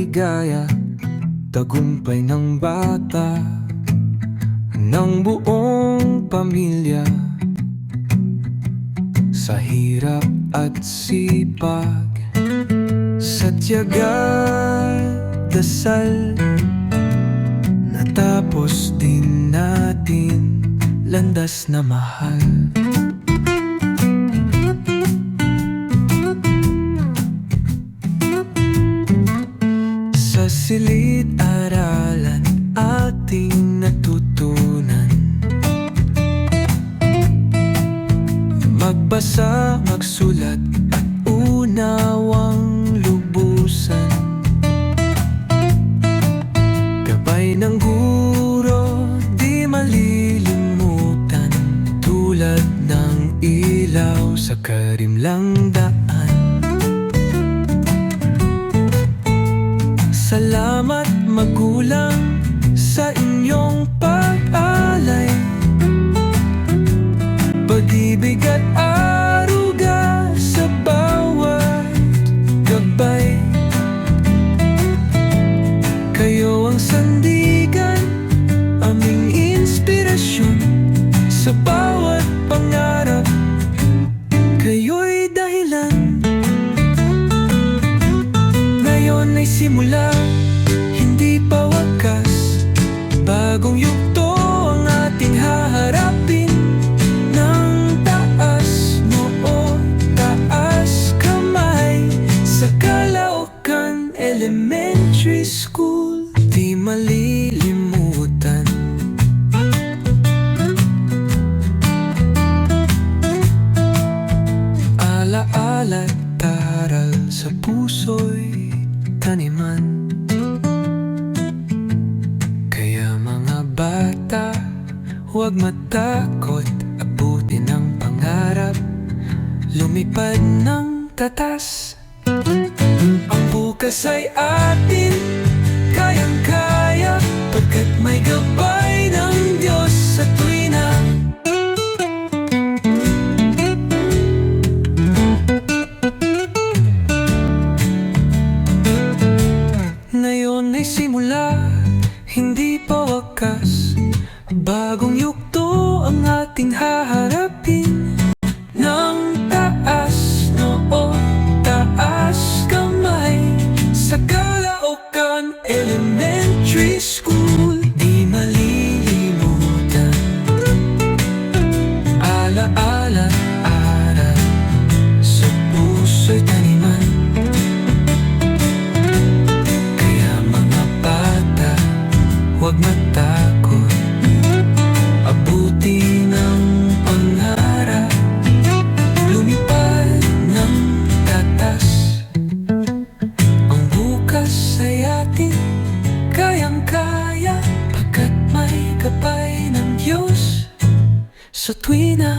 ligaya, tagumpay ng bata, ng buong pamilya. Sa hirap at sipag, sa tiyaga, dasal, natapos din natin landas na mahal. Sa silid-aralan ating natutunan, magbasa, magsulat at unawang lubusan. Gabay ng guro, di malilimutan, tulad ng ilaw sa karimlang daan. Salamat magulang sa inyong pag-alay, pag-ibig at aruga sa bawat gabay. Kayo ang sandigan, aming inspirasyon sa bawat pangarap. Kayo'y dahilan. Ngayon ay simula, hindi pa wakas. Bagong yugto ang ating haharapin. Ng taas noo, taas kamay, sa Calaucan Elementary School, di malilimutan. Alaala, taral sa puso'y taniman. Kaya mga bata, huwag matakot, abutin ang pangarap, lumipad ng tatas. Ang bukas ay atin, kayang-kaya, pagkat may gabay ng Diyos sa tuwina. Ngayon ay simula, hindi pa wakas. Bagong yugto ang ating haharapin. Ng taas noo, taas kamay, sa Calaucan Elementary School, di malilimutan. Alaala, aral, sa puso'y taniman. Huwag matakot, abutin ang pangarap, lumipad ng tatas. Ang bukas ay atin, kayang-kaya, pagkat may gabay ng Diyos sa tuwina.